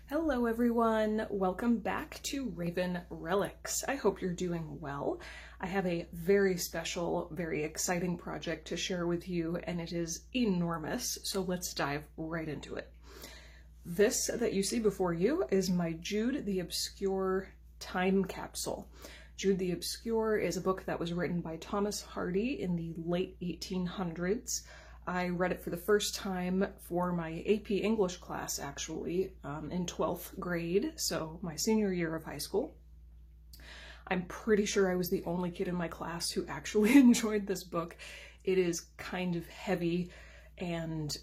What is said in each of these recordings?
Hello everyone, welcome back to Raven Relics. I hope you're doing well. I have a very special, very exciting project to share with you, and it is enormous, so let's dive right into it. This that you see before you is my Jude the Obscure time capsule. Jude the Obscure is a book that was written by Thomas Hardy in the late 1800s. I read it for the first time for my AP English class, actually, in 12th grade, so my senior year of high school. I'm pretty sure I was the only kid in my class who actually enjoyed this book. It is kind of heavy and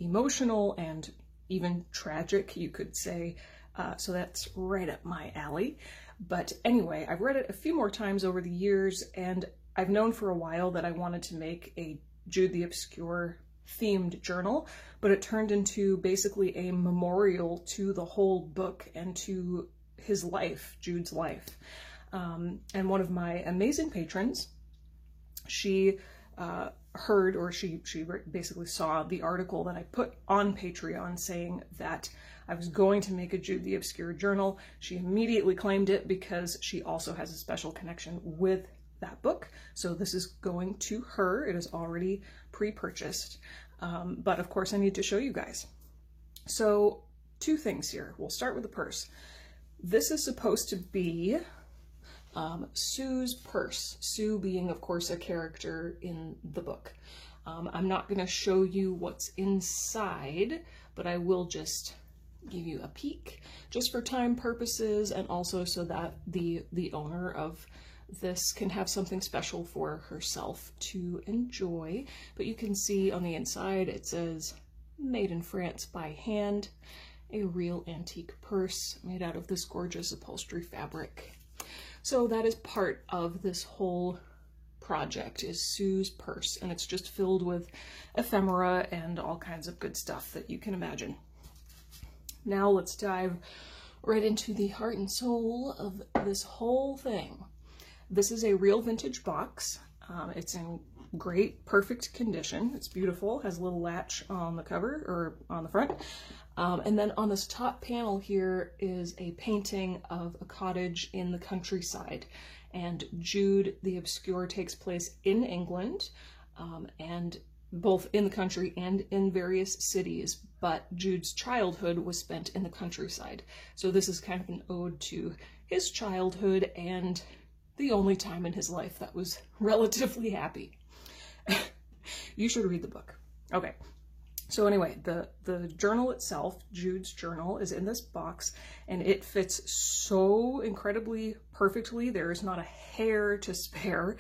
emotional and even tragic, you could say, so that's right up my alley. But anyway, I've read it a few more times over the years, and I've known for a while that I wanted to make a Jude the Obscure themed journal, but it turned into basically a memorial to the whole book and to his life, Jude's life. And one of my amazing patrons, she heard, or she basically saw the article that I put on Patreon saying that I was going to make a Jude the Obscure journal. She immediately claimed it because she also has a special connection with that book, so this is going to her. It is already pre-purchased, but of course I need to show you guys. So two things here. We'll start with the purse. This is supposed to be Sue's purse, Sue being of course a character in the book. I'm not going to show you what's inside, but I will just give you a peek just for time purposes, and also so that the owner of this can have something special for herself to enjoy. But you can see on the inside it says made in France by hand, a real antique purse made out of this gorgeous upholstery fabric. So that is part of this whole project, is Sue's purse, and it's just filled with ephemera and all kinds of good stuff that you can imagine. Now let's dive right into the heart and soul of this whole thing. This is a real vintage box. It's in great, perfect condition. It's beautiful, has a little latch on the cover, or on the front. And then on this top panel here is a painting of a cottage in the countryside. And Jude the Obscure takes place in England, and both in the country and in various cities, but Jude's childhood was spent in the countryside. So this is kind of an ode to his childhood and the only time in his life that was relatively happy. You should read the book. Okay, so anyway, the journal itself, Jude's journal, is in this box, and it fits so incredibly perfectly. There is not a hair to spare,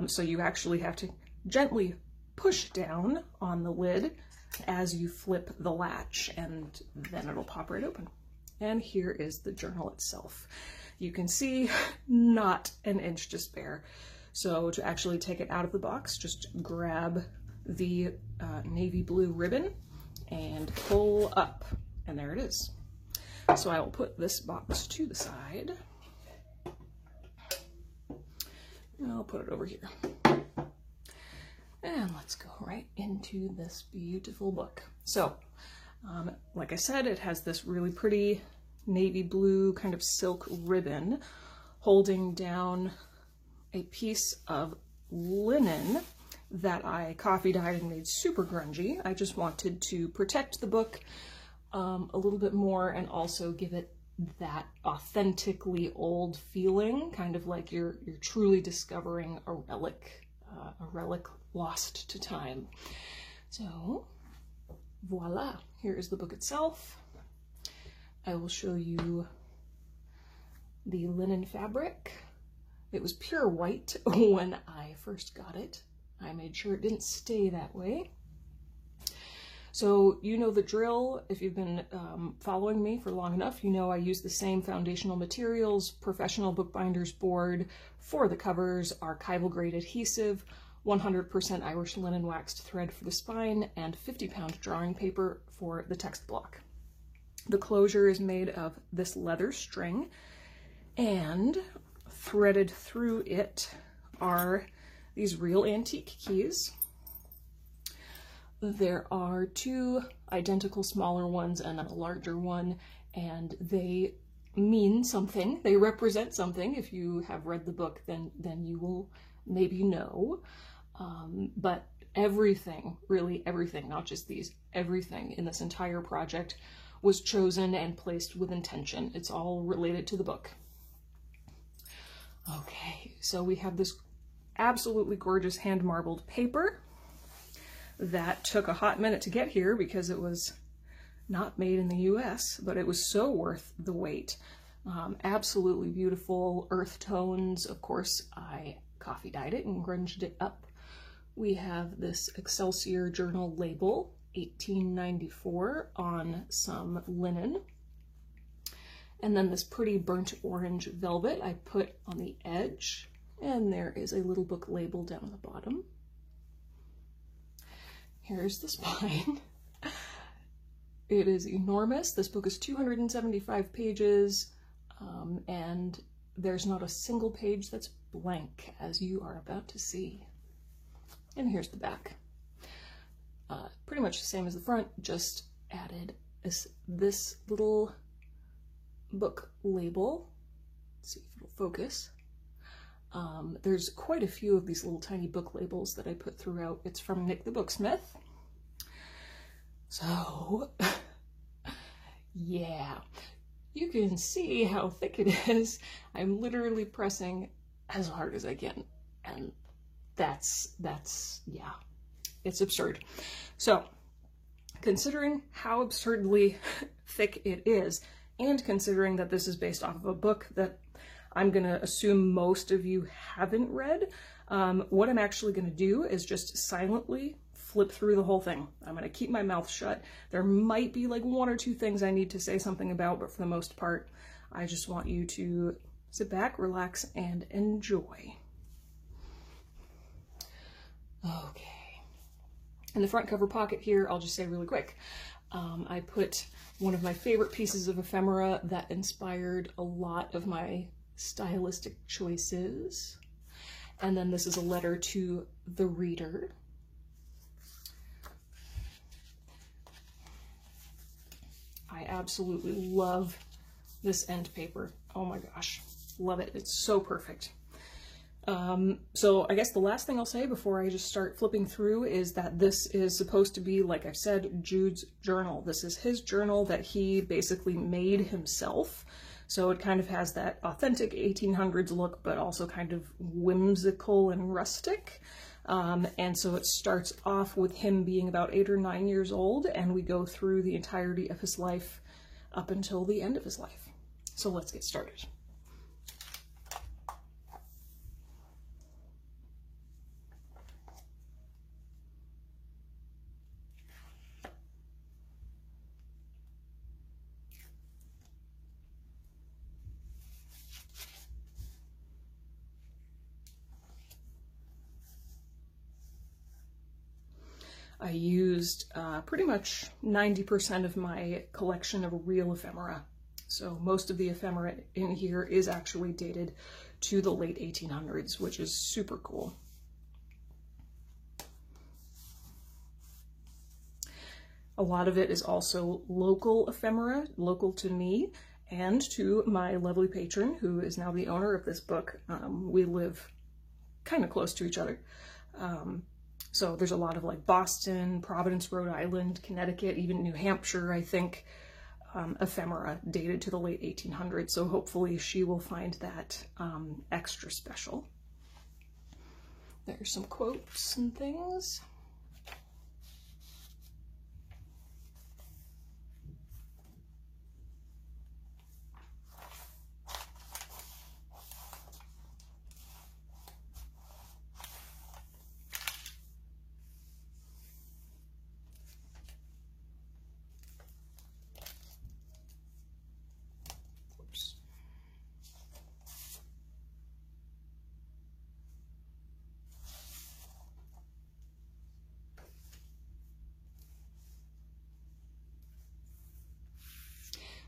so you actually have to gently push down on the lid as you flip the latch, and then it'll pop right open. And here is the journal itself. You can see not an inch to spare. So to actually take it out of the box, just grab the navy blue ribbon and pull up, and there it is. So I will put this box to the side. And I'll put it over here. And let's go right into this beautiful book. So, like I said, it has this really pretty navy blue kind of silk ribbon holding down a piece of linen that I coffee dyed and made super grungy. I just wanted to protect the book a little bit more and also give it that authentically old feeling, kind of like you're truly discovering a relic lost to time. So voila, here is the book itself. I will show you the linen fabric. It was pure white when I first got it. I made sure it didn't stay that way. So you know the drill. If you've been following me for long enough, you know I use the same foundational materials, professional bookbinders board for the covers, archival grade adhesive, 100% Irish linen waxed thread for the spine, and 50-pound drawing paper for the text block. The closure is made of this leather string, and threaded through it are these real antique keys. There are two identical smaller ones and then a larger one, and they mean something. They represent something. If you have read the book, then you will maybe know. But everything, really everything, not just these, everything in this entire project was chosen and placed with intention. It's all related to the book. Okay, so we have this absolutely gorgeous hand marbled paper that took a hot minute to get here because it was not made in the US, but it was so worth the wait. Absolutely beautiful earth tones. Of course, I coffee dyed it and grunged it up. We have this Excelsior Journal label, 1894, on some linen. And then this pretty burnt orange velvet I put on the edge. And there is a little book label down at the bottom. Here's the spine. It is enormous. This book is 275 pages, and there's not a single page that's blank, as you are about to see. And here's the back. Pretty much the same as the front, just added this little book label. Let's see if it'll focus. There's quite a few of these little tiny book labels that I put throughout. It's from Nick the Booksmith. So, yeah, you can see how thick it is. I'm literally pressing as hard as I can, and that's, yeah, it's absurd. So, considering how absurdly thick it is, and considering that this is based off of a book that I'm gonna assume most of you haven't read, what I'm actually gonna do is just silently flip through the whole thing. I'm gonna keep my mouth shut. There might be like one or two things I need to say something about, but for the most part, I just want you to sit back, relax, and enjoy. Okay. In the front cover pocket here, I'll just say really quick, I put one of my favorite pieces of ephemera that inspired a lot of my stylistic choices. And then this is a letter to the reader. I absolutely love this end paper. Oh my gosh, love it. It's so perfect. So I guess the last thing I'll say before I just start flipping through is that this is supposed to be, like I've said, Jude's journal. This is his journal that he basically made himself. So it kind of has that authentic 1800s look, but also kind of whimsical and rustic. And so it starts off with him being about 8 or 9 years old, and we go through the entirety of his life up until the end of his life. So let's get started. I used pretty much 90% of my collection of real ephemera. So most of the ephemera in here is actually dated to the late 1800s, which is super cool. A lot of it is also local ephemera, local to me and to my lovely patron, who is now the owner of this book. We live kind of close to each other. So there's a lot of like Boston, Providence, Rhode Island, Connecticut, even New Hampshire, I think, ephemera dated to the late 1800s. So hopefully she will find that extra special. There's some quotes and things.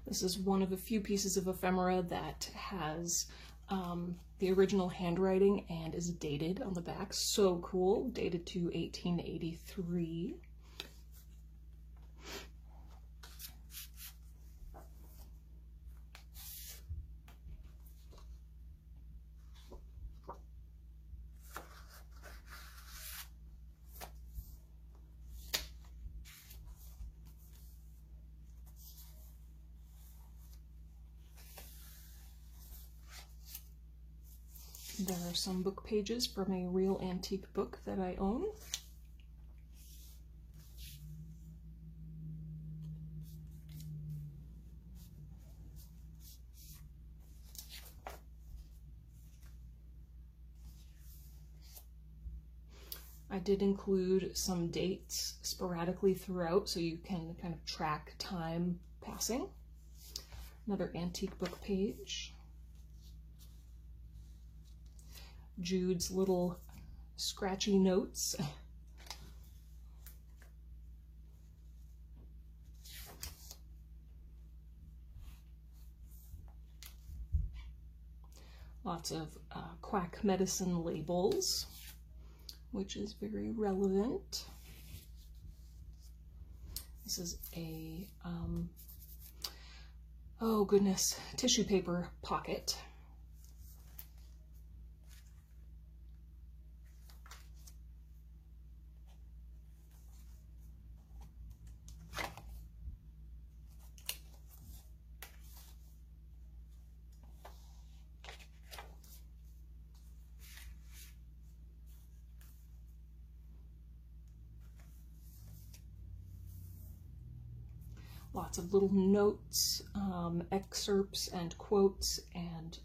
This is one of a few pieces of ephemera that has the original handwriting and is dated on the back. So cool, dated to 1883. There are some book pages from a real antique book that I own. I did include some dates sporadically throughout so you can kind of track time passing. Another antique book page. Jude's little scratchy notes. Lots of quack medicine labels, which is very relevant. This is a, oh goodness, tissue paper pocket. Lots of little notes, excerpts and quotes, and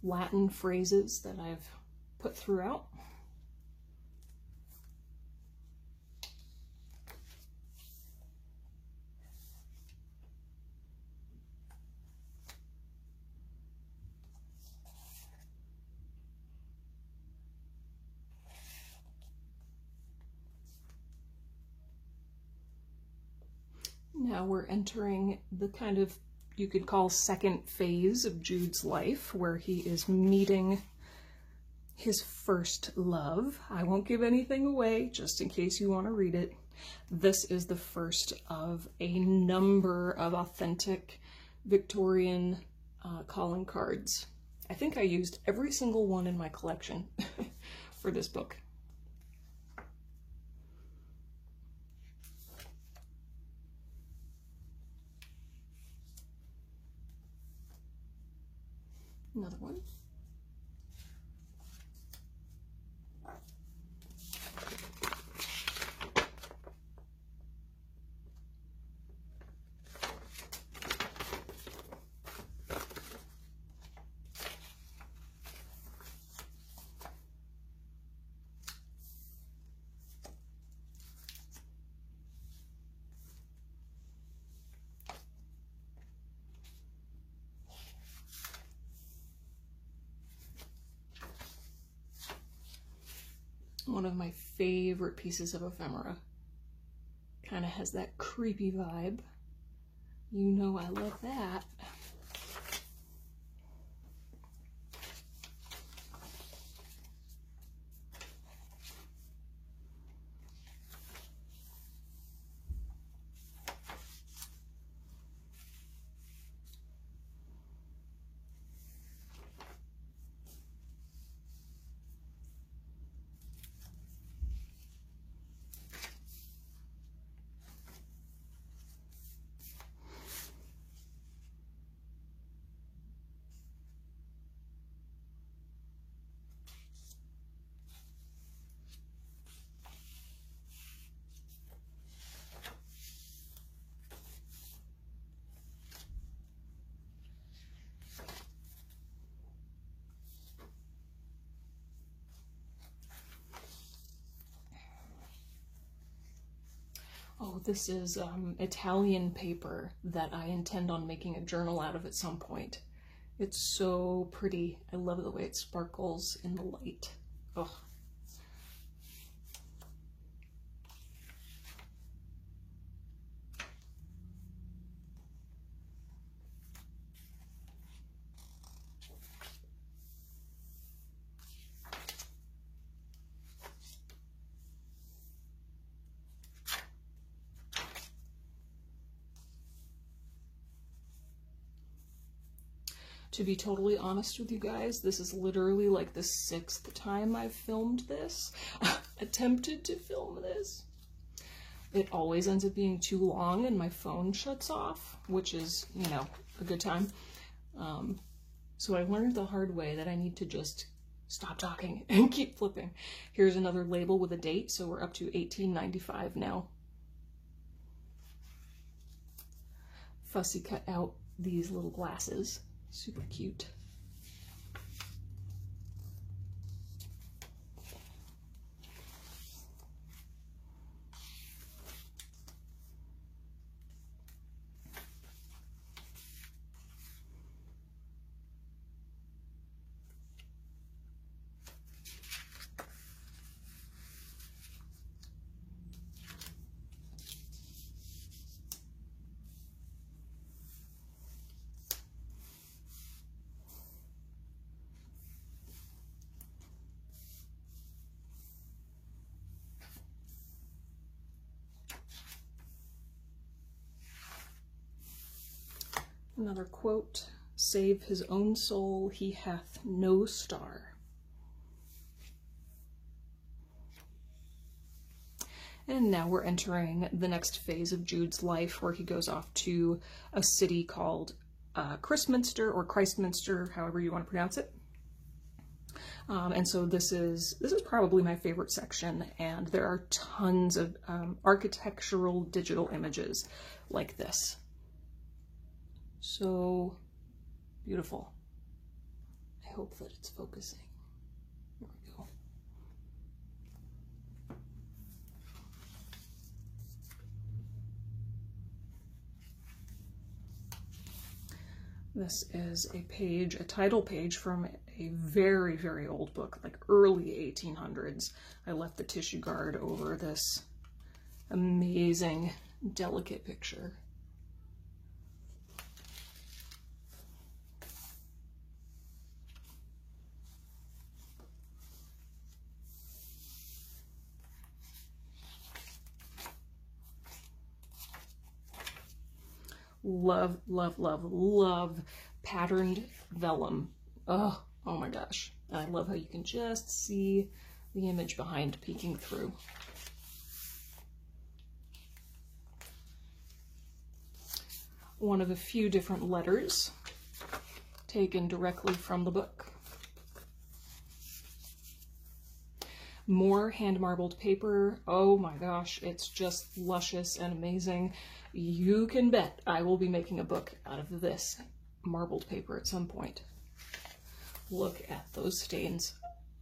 Latin phrases that I've put throughout. Now we're entering the kind of, you could call, second phase of Jude's life, where he is meeting his first love. I won't give anything away, just in case you want to read it. This is the first of a number of authentic Victorian calling cards. I think I used every single one in my collection for this book. Another one. One of my favorite pieces of ephemera. Kind of has that creepy vibe. You know I love that. Oh, this is Italian paper that I intend on making a journal out of at some point. It's so pretty. I love the way it sparkles in the light. Oh. To be totally honest with you guys, this is literally like the 6th time I've filmed this, attempted to film this. It always ends up being too long and my phone shuts off, which is, you know, a good time. So I learned the hard way that I need to just stop talking and keep flipping. Here's another label with a date, so we're up to 1895 now. Fussy cut out these little glasses. Super cute. Another quote, "Save his own soul, he hath no star." And now we're entering the next phase of Jude's life, where he goes off to a city called Christminster, or Christminster, however you want to pronounce it. And so this is probably my favorite section, and there are tons of architectural digital images like this. So beautiful. I hope that it's focusing. There we go. This is a page, a title page from a very, very old book, like early 1800s. I left the tissue guard over this amazing, delicate picture. Love, love, love, love patterned vellum. Oh my gosh. And I love how you can just see the image behind peeking through. One of a few different letters taken directly from the book. More hand marbled paper. Oh my gosh, it's just luscious and amazing. You can bet I will be making a book out of this marbled paper at some point. Look at those stains.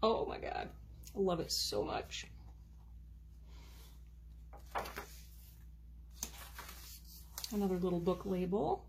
Oh my god, I love it so much. Another little book label.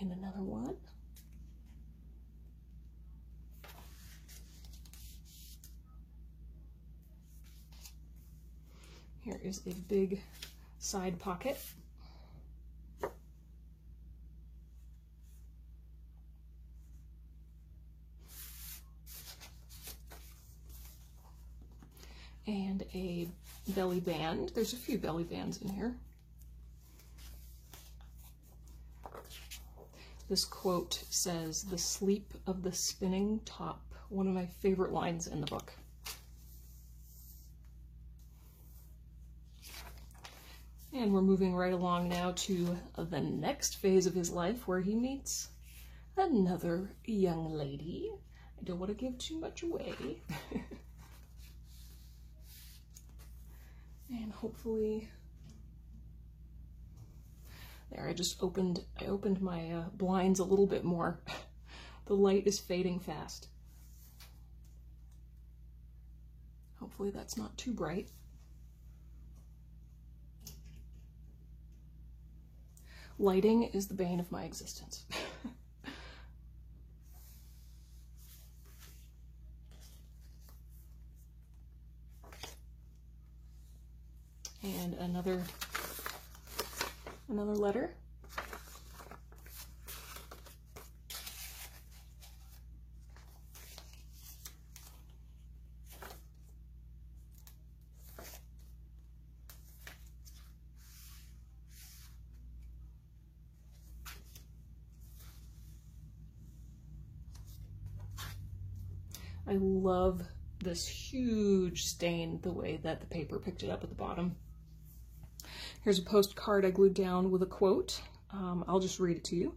And another one. Here is a big side pocket. And a belly band. There's a few belly bands in here. This quote says, "The sleep of the spinning top." One of my favorite lines in the book. And we're moving right along now to the next phase of his life, where he meets another young lady. I don't want to give too much away. And hopefully, there, I opened my blinds a little bit more. The light is fading fast. Hopefully that's not too bright. Lighting is the bane of my existence. And another letter. love this huge stain, the way that the paper picked it up at the bottom. Here's a postcard I glued down with a quote. I'll just read it to you.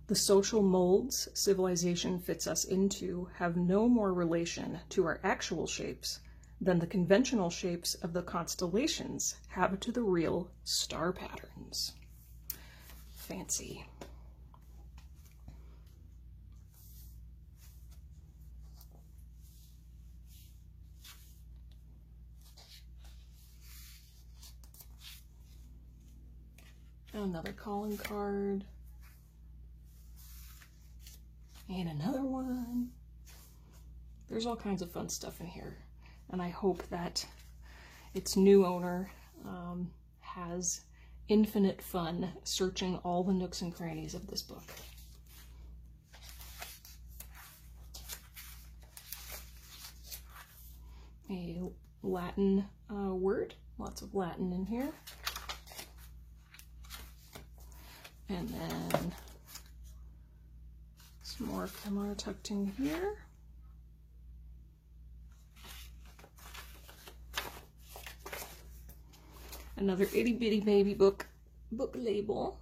"The social molds civilization fits us into have no more relation to our actual shapes than the conventional shapes of the constellations have to the real star patterns." Fancy. Another calling card. And another one. There's all kinds of fun stuff in here. And I hope that its new owner has infinite fun searching all the nooks and crannies of this book. A Latin word, lots of Latin in here. And then some more ephemera tucked in here. Another itty bitty baby book label.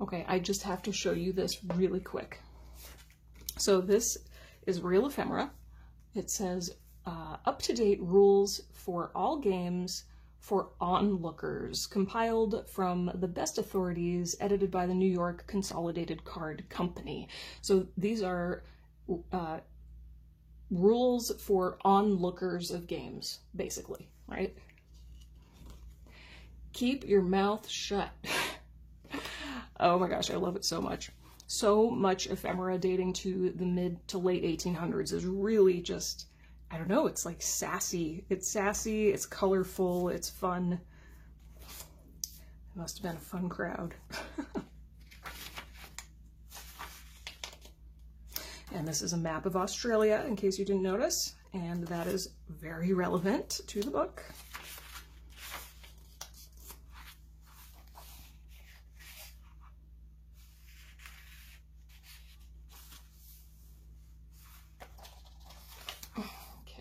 Okay, I just have to show you this really quick. So this is real ephemera. It says, up-to-date rules for all games for onlookers, compiled from the best authorities, edited by the New York Consolidated Card Company. So these are rules for onlookers of games, basically, right? Keep your mouth shut. Oh my gosh, I love it so much. So much ephemera dating to the mid to late 1800s is really just, I don't know, it's like sassy. It's sassy, it's colorful, it's fun. It must have been a fun crowd. And this is a map of Australia, in case you didn't notice, and that is very relevant to the book.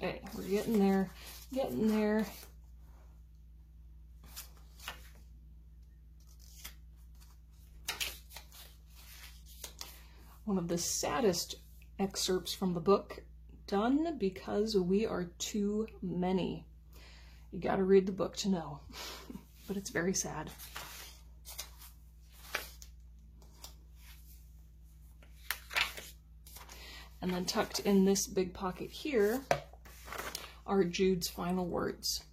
Okay, we're getting there, getting there. One of the saddest excerpts from the book, done because we are too many. You gotta read the book to know, but it's very sad. And then tucked in this big pocket here are Jude's final words.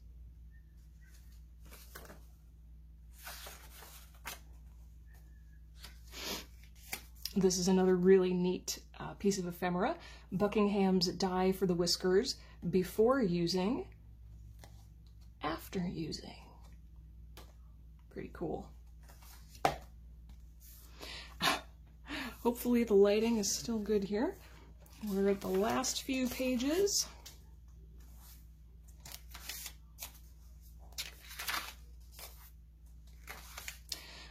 This is another really neat piece of ephemera. Buckingham's dye for the whiskers, before using, after using. Pretty cool. Hopefully the lighting is still good here. We're at the last few pages.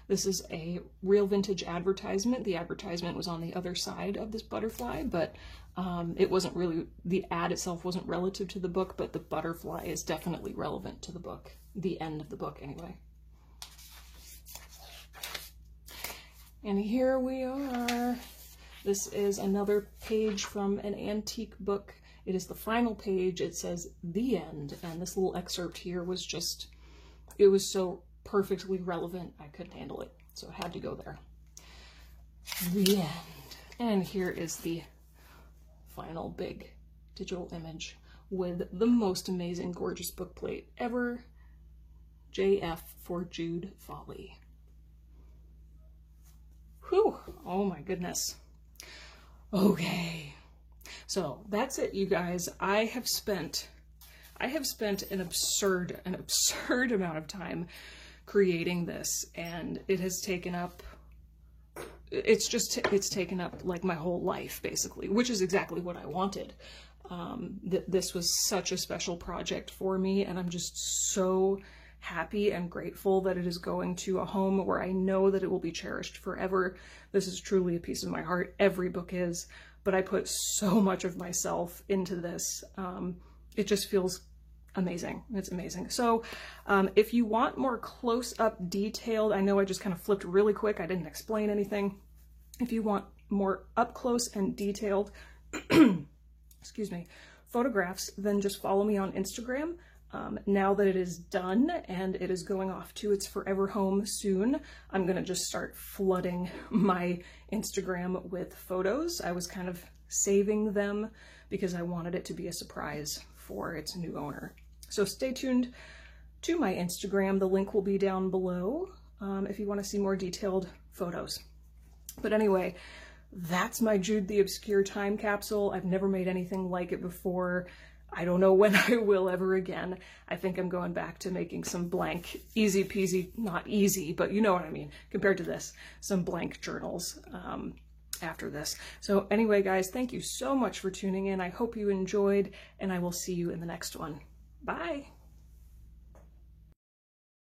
This is a real vintage advertisement. The advertisement was on the other side of this butterfly, but it wasn't really, the ad itself wasn't relative to the book, but the butterfly is definitely relevant to the book, the end of the book anyway. And here we are. This is another page from an antique book. It is the final page. It says "The End," and this little excerpt here was just, it was so perfectly relevant, I couldn't handle it, so I had to go there. The end. And here is the final big digital image with the most amazing, gorgeous bookplate ever. JF for Jude Folly. Whew, oh my goodness. Okay, so that's it, you guys. I have spent an absurd amount of time creating this, and it has taken up, it's taken up like my whole life basically, which is exactly what I wanted. This was such a special project for me, and I'm just so happy and grateful that it is going to a home where I know that it will be cherished forever. This is truly a piece of my heart. Every book is, but I put so much of myself into this. It just feels amazing. It's amazing. So if you want more close-up detailed, I know I just kind of flipped really quick. I didn't explain anything. If you want more up close and detailed, excuse me, photographs, then just follow me on Instagram. Now that it is done and it is going off to its forever home soon, I'm gonna just start flooding my Instagram with photos. I was kind of saving them because I wanted it to be a surprise for its new owner. So stay tuned to my Instagram. The link will be down below if you want to see more detailed photos. But anyway, that's my Jude the Obscure time capsule. I've never made anything like it before. I don't know when I will ever again. I think I'm going back to making some blank, easy peasy, not easy, but you know what I mean, compared to this, some blank journals after this. So anyway, guys, thank you so much for tuning in. I hope you enjoyed, and I will see you in the next one. Bye.